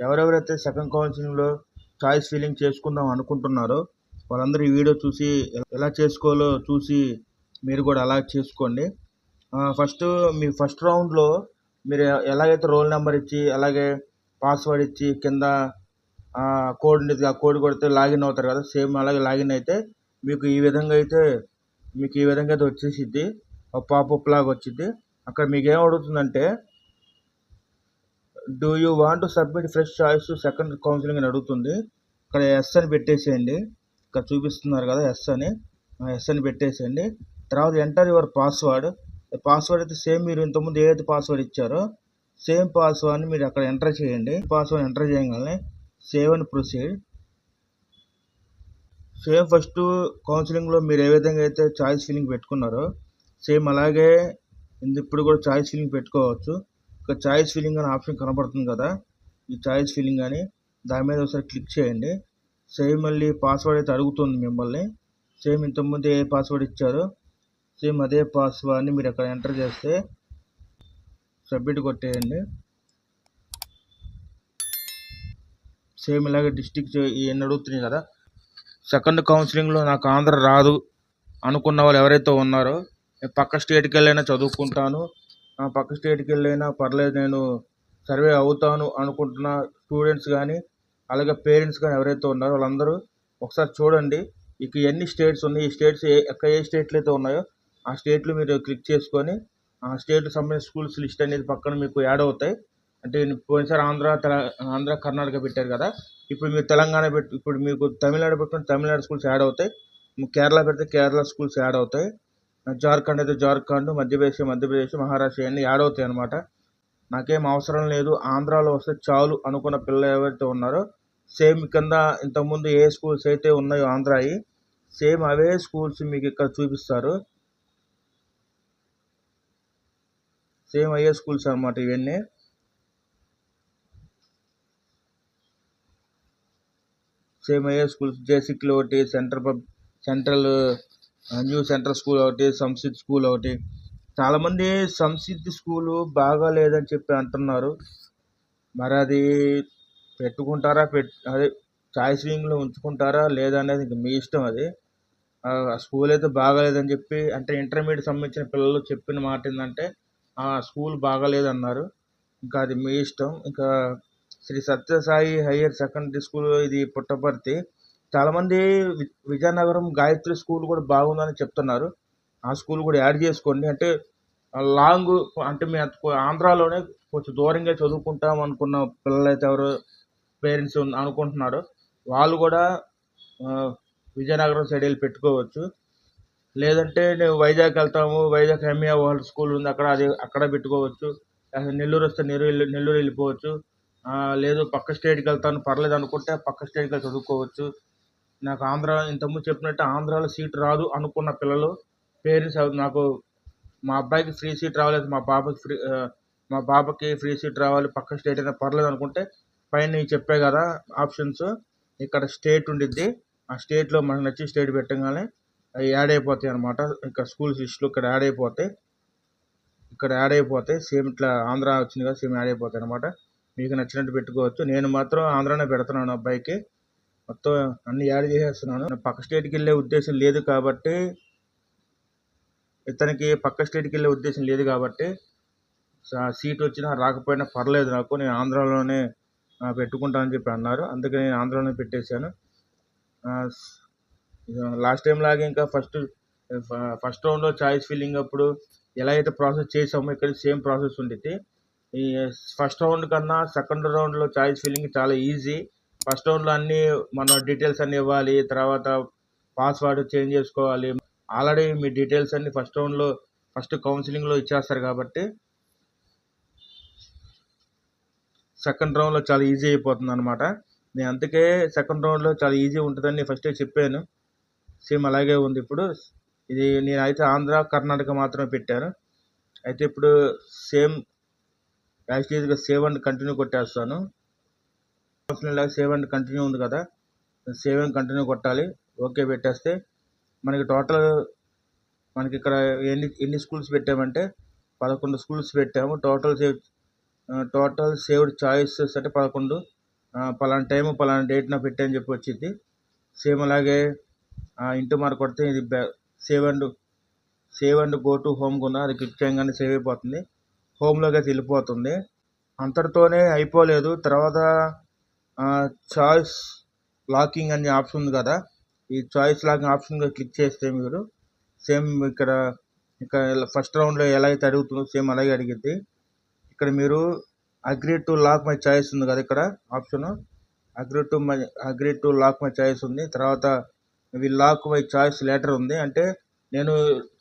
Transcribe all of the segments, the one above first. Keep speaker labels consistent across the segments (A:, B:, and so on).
A: ఎవరెవరైతే సెకండ్ కౌన్సిలింగ్లో choice filling చేసుకుందాం అనుకుంటున్నారో వాళ్ళందరూ ఈ వీడియో చూసి ఎలా చేసుకోవాలో చూసి మీరు కూడా అలా చేసుకోండి. మీ ఫస్ట్ రౌండ్లో మీరు ఎలాగైతే రోల్ నెంబర్ ఇచ్చి అలాగే పాస్వర్డ్ ఇచ్చి కింద కోడ్ ఉండేది, ఆ కోడ్ కొడితే లాగిన్ అవుతారు కదా, సేమ్ అలాగే లాగిన్ అయితే మీకు ఈ విధంగా అయితే వచ్చేసిద్ది. పాపప్ లాగా వచ్చింది. అక్కడ మీకు ఏం అడుగుతుందంటే do you want to submit fresh choice to second counselling అని అడుగుతుంది. ఇక్కడ ఎస్ అని పెట్టేసేయండి. ఇక్కడ చూపిస్తున్నారు కదా ఎస్ అని పెట్టేసేయండి. తర్వాత ఎంటర్ యువర్ పాస్వర్డ్ అయితే సేమ్ మీరు ఇంతకుముందు ఏదైతే పాస్వర్డ్ ఇచ్చారో సేమ్ పాస్వర్డ్ని మీరు అక్కడ ఎంటర్ చేయండి. పాస్వర్డ్ ఎంటర్ చేయగానే save and proceed. Same first కౌన్సిలింగ్లో మీరు ఏ విధంగా అయితే చాయిస్ ఫిల్లింగ్ పెట్టుకున్నారో సేమ్ అలాగే ఇప్పుడు కూడా చాయిస్ ఫిల్లింగ్ పెట్టుకోవచ్చు. ఇక్కడ చాయిస్ ఫిల్లింగ్ అనే ఆప్షన్ కనబడుతుంది కదా, ఈ చాయిస్ ఫిల్లింగ్ అని దాని మీద ఒకసారి క్లిక్ చేయండి. సేమ్ మళ్ళీ పాస్వర్డ్ అయితే అడుగుతుంది మిమ్మల్ని. సేమ్ ఇంతకుముందు ఏ పాస్వర్డ్ ఇచ్చారో సేమ్ అదే పాస్వర్డ్ని మీరు అక్కడ ఎంటర్ చేస్తే సబ్మిట్ కొట్టేయండి. సేమ్ ఇలాగే డిస్ట్రిక్ట్ ఇవన్నీ అడుగుతున్నాయి కదా. సెకండ్ కౌన్సిలింగ్లో నాకు ఆంధ్ర రాదు అనుకున్న వాళ్ళు ఎవరైతే ఉన్నారో పక్క స్టేట్కి వెళ్ళైనా చదువుకుంటాను, పక్క స్టేట్కి వెళ్ళైనా పర్లేదు నేను సర్వే అవుతాను అనుకుంటున్న స్టూడెంట్స్ కానీ అలాగే పేరెంట్స్ కానీ ఎవరైతే ఉన్నారో వాళ్ళందరూ ఒకసారి చూడండి. ఇక ఎన్ని స్టేట్స్ ఉన్నాయి, ఈ స్టేట్స్ ఏ స్టేట్లు అయితే ఉన్నాయో ఆ స్టేట్లు మీరు క్లిక్ చేసుకొని ఆ స్టేట్కి సంబంధించిన స్కూల్స్ లిస్ట్ అనేది పక్కన మీకు యాడ్ అవుతాయి. అంటే పోయినసారి ఆంధ్ర కర్ణాటక పెట్టారు కదా, ఇప్పుడు మీరు తెలంగాణ ఇప్పుడు మీకు తమిళనాడు పెట్టుకుంటే తమిళనాడు స్కూల్స్ యాడ్ అవుతాయి, కేరళ పెడితే కేరళ స్కూల్స్ యాడ్ అవుతాయి, జార్ఖండ్ అయితే జార్ఖండ్, మధ్యప్రదేశ్, మహారాష్ట్ర అన్నీ యాడ్ అవుతాయి అన్నమాట. నాకేం అవసరం లేదు, ఆంధ్రాలో వస్తే చాలు అనుకున్న పిల్లలు ఎవరైతే ఉన్నారో సేమ్ కింద ఇంతకుముందు ఏ స్కూల్స్ అయితే ఉన్నాయో ఆంధ్రాయి సేమ్ అవే స్కూల్స్ మీకు ఇక్కడ చూపిస్తారు. సేమ్ అయ్యే స్కూల్స్ అన్నమాట ఇవన్నీ. సేమ్ అయ్యే స్కూల్స్ జేసిక్లు ఒకటి, సెంట్రల్ న్యూ సెంట్రల్ స్కూల్ ఒకటి, సంసిద్ధ్ స్కూల్ ఒకటి. చాలామంది సంసిద్ధి స్కూలు బాగా లేదని చెప్పి అంటున్నారు. మరి అది పెట్టుకుంటారా అదే చాయిస్ వింగ్లో ఉంచుకుంటారా లేదా అనేది ఇంక మీ ఇష్టం. అది ఆ స్కూల్ అయితే బాగాలేదని చెప్పి అంటే ఇంటర్మీడియట్ సంబంధించిన పిల్లలు చెప్పిన మాట ఏంటంటే ఆ స్కూల్ బాగాలేదన్నారు. ఇంకా అది మీ ఇష్టం. ఇంకా Sri Sathya Sai higher secondary school ఇది పుట్టపర్తి. చాలామంది విజయనగరం గాయత్రి స్కూల్ కూడా బాగుందని చెప్తున్నారు. ఆ స్కూల్ కూడా యాడ్ చేసుకోండి. అంటే లాంగ్ అంటే మీ ఆంధ్రాలోనే కొంచెం దూరంగా చదువుకుంటాం అనుకున్న పిల్లలైతే ఎవరు పేరెంట్స్ అనుకుంటున్నారో వాళ్ళు కూడా విజయనగరం సైడ్ వెళ్ళి పెట్టుకోవచ్చు. లేదంటే నేను వైజాగ్ వెళ్తాము, వైజాగ్ ఎంఏ వరల్డ్ స్కూల్ ఉంది అక్కడ పెట్టుకోవచ్చు. నెల్లూరు వస్తే నెల్లూరు వెళ్ళిపోవచ్చు. లేదు పక్క స్టేట్కి వెళ్తాను పర్లేదు అనుకుంటే పక్క స్టేట్కి వెళ్ళి చదువుకోవచ్చు. నాకు ఇంతకుముందు చెప్పినట్టు ఆంధ్రాలో సీట్ రాదు అనుకున్న పిల్లలు పేరెంట్స్ నాకు మా అబ్బాయికి ఫ్రీ సీట్ రావాలి, మా పాపకి ఫ్రీ సీట్ రావాలి, పక్క స్టేట్ అయినా పర్లేదు అనుకుంటే పైన నేను చెప్పే కదా ఆప్షన్స్, ఇక్కడ స్టేట్ ఉండిద్ది. ఆ స్టేట్లో మనకు నచ్చిన స్టేట్ పెట్టగానే అవి యాడ్ అయిపోతాయి అన్నమాట. ఇక్కడ స్కూల్స్ లిస్టులు ఇక్కడ యాడ్ అయిపోతాయి. సేమ్ ఇట్లా ఆంధ్ర వచ్చింది కదా సేమ్ యాడ్ అయిపోతాయి అన్నమాట. మీకు నచ్చినట్టు పెట్టుకోవచ్చు. నేను మాత్రం ఆంధ్రానే పెడుతున్నాను అబ్బాయికి. మొత్తం అన్ని యాడ్ చేసేస్తున్నాను. పక్క స్టేట్కి వెళ్ళే ఉద్దేశం లేదు కాబట్టి సీట్ వచ్చినా రాకపోయినా పర్లేదు నాకు, నేను ఆంధ్రాలోనే పెట్టుకుంటానని చెప్పి అన్నారు. అందుకే నేను ఆంధ్రాలోనే పెట్టేశాను. లాస్ట్ టైం లాగే ఇంకా ఫస్ట్ రౌండ్లో చాయిస్ ఫిల్లింగ్ అప్పుడు ఎలా అయితే ప్రాసెస్ చేసామో ఇక్కడ సేమ్ ప్రాసెస్ ఉండిద్ది. ఈ ఫస్ట్ రౌండ్ కన్నా సెకండ్ రౌండ్లో చాయిస్ ఫిల్లింగ్ చాలా ఈజీ. ఫస్ట్ రౌండ్లో అన్నీ మన డీటెయిల్స్ అన్నీ ఇవ్వాలి, తర్వాత పాస్వర్డ్ చేంజ్ చేసుకోవాలి. ఆల్రెడీ మీ డీటెయిల్స్ అన్నీ ఫస్ట్ కౌన్సిలింగ్లో ఇచ్చేస్తారు కాబట్టి సెకండ్ రౌండ్లో చాలా ఈజీ అయిపోతుంది అనమాట. నేను అందుకే సెకండ్ రౌండ్లో చాలా ఈజీ ఉంటుందని ఫస్టే చెప్పాను. సేమ్ అలాగే ఉంది. ఇప్పుడు ఇది నేనైతే ఆంధ్ర కర్ణాటక మాత్రమే పెట్టాను. అయితే ఇప్పుడు సేమ్ యాక్చువల్గా సేవ్ అండ్ కంటిన్యూ కొట్టేస్తాను. సేవ్ అండ్ కంటిన్యూ ఉంది కదా, సేవ్ అండ్ కంటిన్యూ కొట్టాలి. ఓకే పెట్టేస్తే మనకి ఇక్కడ ఎన్ని స్కూల్స్ పెట్టామంటే 11 స్కూల్స్ పెట్టాము. టోటల్ సేవ్డ్ చాయిసెస్ అంటే 11. పలానా టైము పలానా డేట్న పెట్టని చెప్పి వచ్చింది. సేమ్ అలాగే ఇంటూ మార్క్ కొడితే ఇది save and go to home కూడా అది క్లిక్ చేయగానే సేవ్ అయిపోతుంది, హోమ్లోకి అయితే వెళ్ళిపోతుంది. అంతటితోనే అయిపోలేదు. తర్వాత చాయిస్ లాకింగ్ అనే ఆప్షన్ ఉంది కదా, ఈ చాయిస్ లాకింగ్ ఆప్షన్ క్లిక్ చేస్తే మీరు సేమ్ ఇక్కడ ఫస్ట్ రౌండ్లో ఎలా అయితే అడుగుతుందో సేమ్ అలాగే అడిగిద్ది. ఇక్కడ మీరు agree to lock my choice ఉంది కదా, ఇక్కడ option agree to lock my choice ఉంది. తర్వాత will lock my choice letter ఉంది. అంటే నేను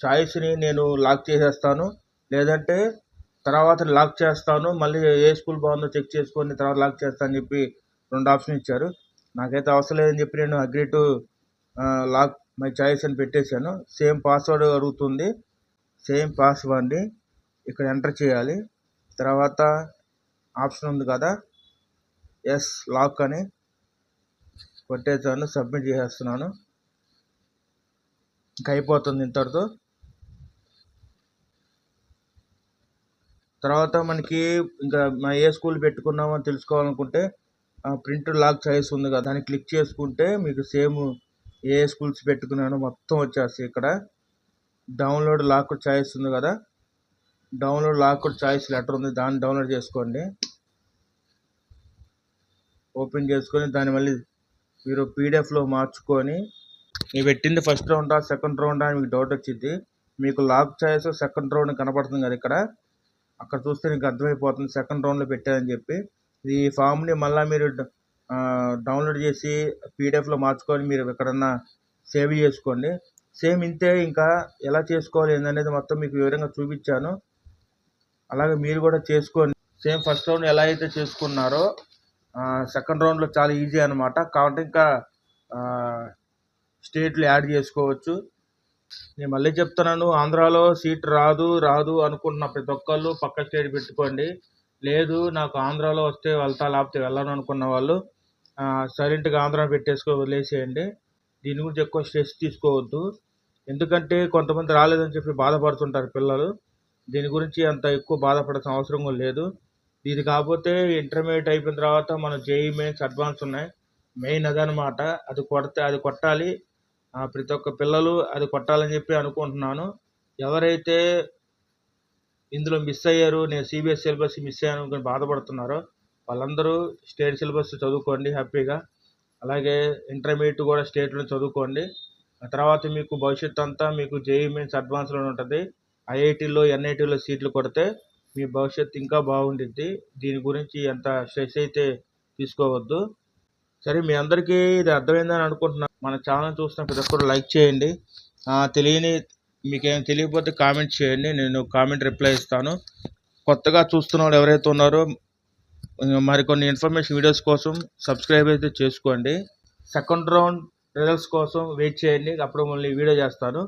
A: చాయిస్ని లాక్ చేసేస్తాను, లేదంటే తర్వాత లాక్ చేస్తాను, మళ్ళీ ఏ స్కూల్ బాగుందో చెక్ చేసుకొని తర్వాత లాక్ చేస్తాను అని చెప్పి 2 ఆప్షన్ ఇచ్చారు. నాకైతే అవసరం లేదని చెప్పి నేను agree to lock my choice అని పెట్టేశాను. సేమ్ పాస్వర్డ్ అడుగుతుంది, సేమ్ పాస్వర్డ్ని ఇక్కడ ఎంటర్ చేయాలి. తర్వాత ఆప్షన్ ఉంది కదా, ఎస్ లాక్ అని కొట్టేసాను, సబ్మిట్ చేసేస్తున్నాను. ఇంకా అయిపోతుంది ఇంతటితో. తర్వాత మనకి ఇంకా మనం ఏ స్కూల్ పెట్టుకున్నామో తెలుసుకోవాలనుకుంటే ప్రింట్ లాక్ చాయిస్ ఉంది కదా, దాన్ని క్లిక్ చేసుకుంటే మీకు సేమ్ ఏ స్కూల్స్ పెట్టుకున్నానో మొత్తం వచ్చేస్తాయి. ఇక్కడ డౌన్లోడ్ లాక్ చాయిస్ ఉంది కదా, డౌన్లోడ్ లాక్ చాయిస్ లెటర్ ఉంది, దాన్ని డౌన్లోడ్ చేసుకోండి. ఓపెన్ చేసుకొని దాన్ని మళ్ళీ మీరు పీడిఎఫ్లో మార్చుకొని మీరు పెట్టింది ఫస్ట్ రౌండా సెకండ్ రౌండా అని మీకు డౌట్ వచ్చింది. మీకు లాక్ చాయిస్ సెకండ్ రౌండ్ కనపడుతుంది కదా, అక్కడ చూస్తే మీకు అర్థమైపోతుంది సెకండ్ రౌండ్లో పెట్టారని చెప్పి. ఈ ఫామ్ని మళ్ళీ మీరు డౌన్లోడ్ చేసి పీడిఎఫ్లో మార్చుకొని మీరు ఎక్కడన్నా సేవ్ చేసుకోండి. సేమ్ ఇంతే, ఇంకా ఎలా చేసుకోవాలి ఏందనేది మొత్తం మీకు వివరంగా చూపించాను, అలాగే మీరు కూడా చేసుకోండి. సేమ్ ఫస్ట్ రౌండ్ ఎలా అయితే చేసుకున్నారో సెకండ్ రౌండ్లో చాలా ఈజీ అనమాట. కాబట్టి ఇంకా స్టేట్లు యాడ్ చేసుకోవచ్చు. నేను మళ్ళీ చెప్తున్నాను, ఆంధ్రాలో సీట్ రాదు అనుకుంటున్న ప్రతి ఒక్కళ్ళు పక్క స్టేట్ పెట్టుకోండి. లేదు నాకు ఆంధ్రాలో వస్తే వెళ్తా లేకపోతే వెళ్ళను అనుకున్న వాళ్ళు సైలెంట్గా ఆంధ్రా వదిలేసేయండి. దీని గురించి ఎక్కువ స్ట్రెస్ తీసుకోవద్దు, ఎందుకంటే కొంతమంది రాలేదని చెప్పి బాధపడుతుంటారు పిల్లలు. దీని గురించి అంత ఎక్కువ బాధపడాల్సిన అవసరం కూడా లేదు. ఇది కాకపోతే ఇంటర్మీడియట్ అయిపోయిన తర్వాత మన జేఈ మెయిన్స్ అడ్వాన్స్ ఉన్నాయి, మెయిన్ అదనమాట. అది కొట్టాలి. ప్రతి ఒక్క పిల్లలు అది కొట్టాలని చెప్పి అనుకుంటున్నాను. ఎవరైతే ఇందులో మిస్ అయ్యారు, నేను సిబిఎస్ఈ సిలబస్ మిస్ అయ్యాను అనుకుని బాధపడుతున్నారో వాళ్ళందరూ స్టేట్ సిలబస్ చదువుకోండి హ్యాపీగా. అలాగే ఇంటర్మీడియట్ కూడా స్టేట్లో చదువుకోండి. ఆ తర్వాత మీకు భవిష్యత్తు అంతా మీకు జేఈ మెయిన్స్ అడ్వాన్స్లో ఉంటుంది. ఐఐటీలో ఎన్ఐటీలో సీట్లు కొడితే మీ భవిష్యత్తు ఇంకా బాగుండిద్ది. దీని గురించి అంత స్ట్రెస్ అయితే తీసుకోవద్దు. సరే, మీ అందరికీ ఇది అర్థమైందని అనుకుంటున్నాను. మన ఛానల్ చూస్తున్న ప్రతి ఒక్కరు లైక్ చేయండి. మీకేం తెలియకపోతే కామెంట్ చేయండి, నేను కామెంట్ రిప్లై ఇస్తాను. కొత్తగా చూస్తున్న వాళ్ళు ఎవరైతే ఉన్నారో మరికొన్ని ఇన్ఫర్మేషన్ వీడియోస్ కోసం సబ్స్క్రైబ్ అయితే చేసుకోండి. సెకండ్ రౌండ్ రిజల్ట్స్ కోసం వెయిట్ చేయండి, అప్పుడు మళ్ళీ వీడియో చేస్తాను.